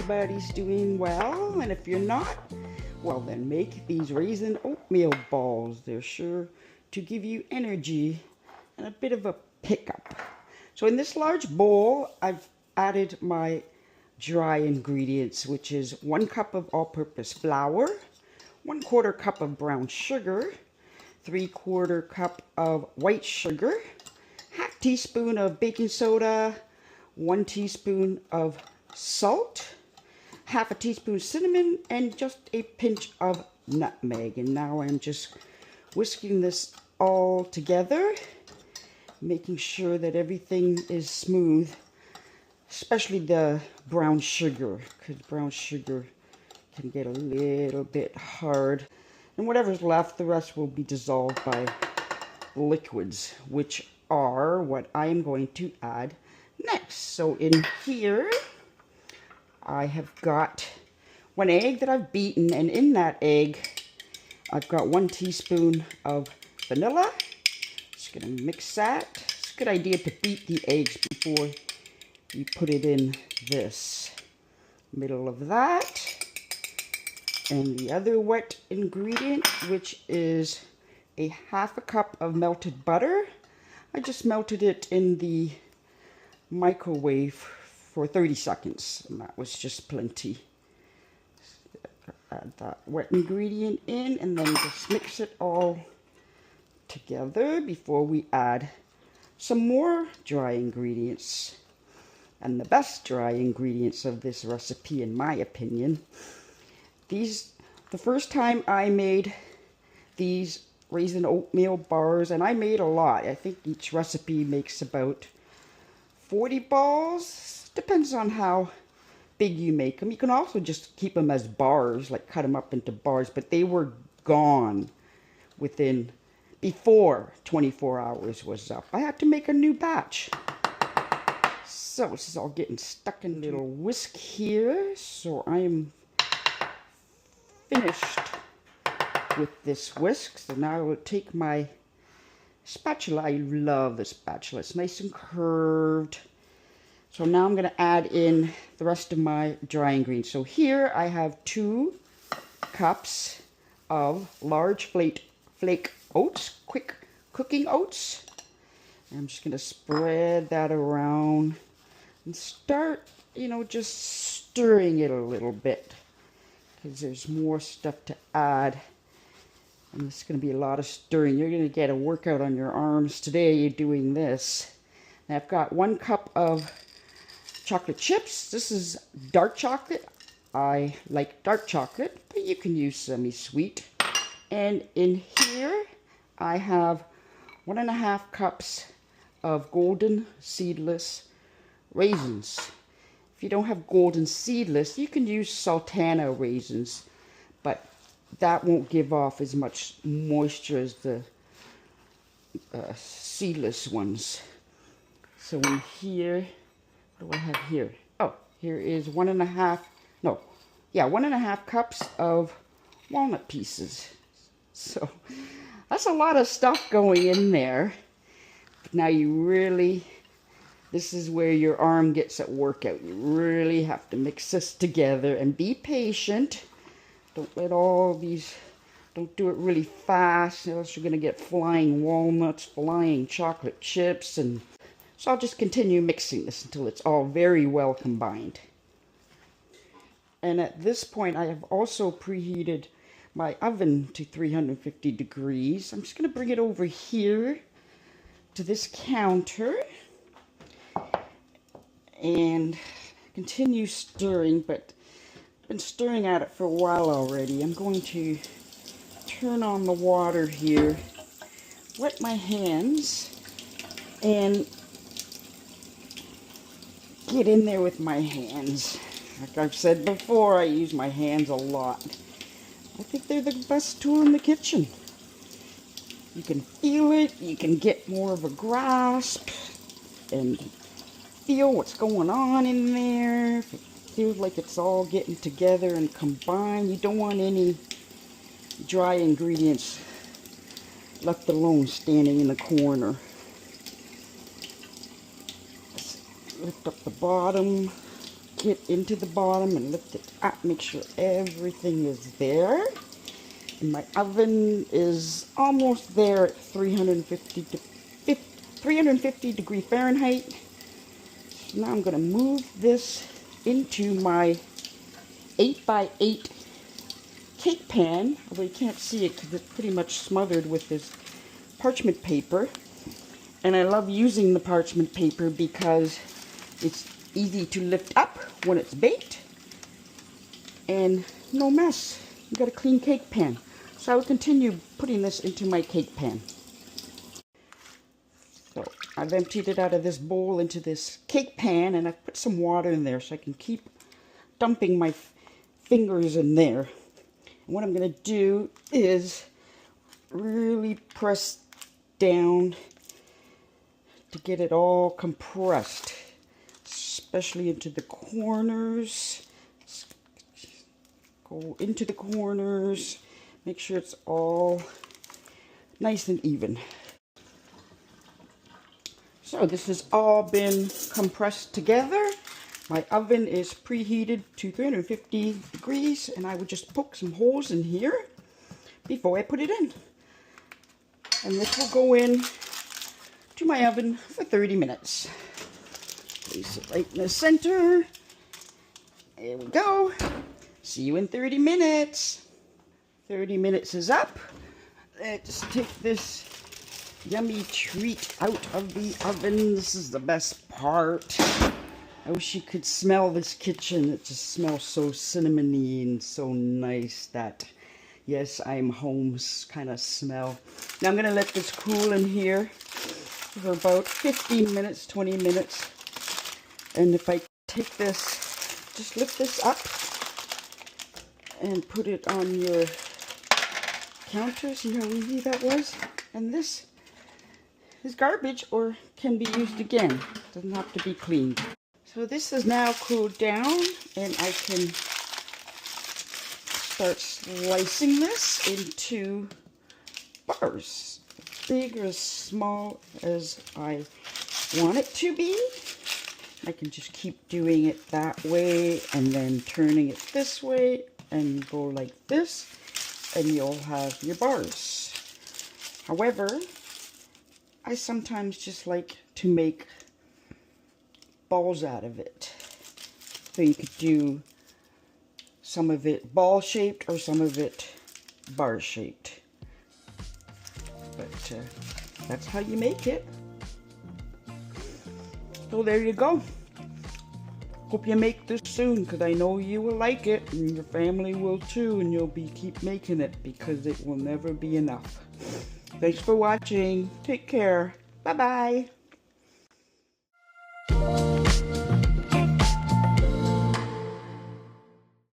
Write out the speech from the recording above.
everybody's doing well, and if you're not, well then make these raisin oatmeal balls. They're sure to give you energy and a bit of a pickup. So in this large bowl, I've added my dry ingredients, which is 1 cup of all-purpose flour, 1/4 cup of brown sugar, 3/4 cup of white sugar, half teaspoon of baking soda, 1 teaspoon of salt, half a teaspoon cinnamon, and just a pinch of nutmeg. And now I'm just whisking this all together, making sure that everything is smooth, especially the brown sugar, because brown sugar can get a little bit hard. And whatever's left, the rest will be dissolved by liquids, which are what I am going to add next. So in here, I have got 1 egg that I've beaten, and in that egg, I've got 1 teaspoon of vanilla. Just gonna mix that. It's a good idea to beat the eggs before you put it in this middle of that. And the other wet ingredient, which is a half a cup of melted butter. I just melted it in the microwave for 30 seconds, and that was just plenty. Add that wet ingredient in, and then just mix it all together before we add some more dry ingredients. And the best dry ingredients of this recipe, in my opinion, the first time I made these raisin oatmeal bars, and I made a lot. I think each recipe makes about 40 balls. Depends on how big you make them. You can also just keep them as bars, like cut them up into bars, but they were gone before 24 hours was up. I had to make a new batch. So this is all getting stuck in a little whisk here. So I am finished with this whisk. So now I will take my spatula. I love the spatula. It's nice and curved. So now I'm going to add in the rest of my dry ingredients. So here I have 2 cups of large flake oats, quick cooking oats. And I'm just going to spread that around and start, just stirring it a little bit, because there's more stuff to add. And it's going to be a lot of stirring. You're going to get a workout on your arms today doing this. And I've got 1 cup of chocolate chips. This is dark chocolate. I like dark chocolate, but you can use semi-sweet. And in here, I have 1.5 cups of golden seedless raisins. If you don't have golden seedless, you can use sultana raisins, but that won't give off as much moisture as the seedless ones. So in here, what do I have here? Oh, here is 1.5 cups of walnut pieces. So that's a lot of stuff going in there. But now this is where your arm gets at workout. You really have to mix this together and be patient. Don't do it really fast, else you're going to get flying walnuts, flying chocolate chips. And so I'll just continue mixing this until it's all very well combined. And at this point, I have also preheated my oven to 350 degrees. I'm just going to bring it over here to this counter and continue stirring, but I've been stirring at it for a while already. I'm going to turn on the water here, wet my hands, and get in there with my hands. Like I've said before, I use my hands a lot. I think they're the best tool in the kitchen. You can feel it, you can get more of a grasp, and feel what's going on in there. If it feels like it's all getting together and combined, you don't want any dry ingredients left alone standing in the corner. Lift up the bottom, poke it into the bottom and lift it up. Make sure everything is there. And my oven is almost there at 350 degree Fahrenheit. So now I'm going to move this into my 8x8 cake pan, although you can't see it because it's pretty much smothered with this parchment paper. And I love using the parchment paper because it's easy to lift up when it's baked and no mess. You got a clean cake pan. So I will continue putting this into my cake pan. So I've emptied it out of this bowl into this cake pan, and I've put some water in there so I can keep dumping my fingers in there. And what I'm going to do is really press down to get it all compressed, especially into the corners. Go into the corners, make sure it's all nice and even. So this has all been compressed together. My oven is preheated to 350 degrees, and I would just poke some holes in here before I put it in. And this will go in to my oven for 30 minutes. Place it right in the center. There we go. See you in 30 minutes. 30 minutes is up. Let's take this yummy treat out of the oven. This is the best part. I wish you could smell this kitchen. It just smells so cinnamony and so nice that, yes, I'm home kind of smell. Now I'm going to let this cool in here for about 15 minutes, 20 minutes. And if I take this, just lift this up and put it on your counter. See how easy that was? And this is garbage or can be used again. Doesn't have to be cleaned. So this is now cooled down, and I can start slicing this into bars, big or as small as I want it to be. I can just keep doing it that way and then turning it this way and go like this, and you'll have your bars. However, I sometimes just like to make balls out of it. So you could do some of it ball shaped or some of it bar shaped. But that's how you make it. So there you go. Hope you make this soon, because I know you will like it and your family will too, and you'll keep making it because it will never be enough. Thanks for watching. Take care. Bye-bye.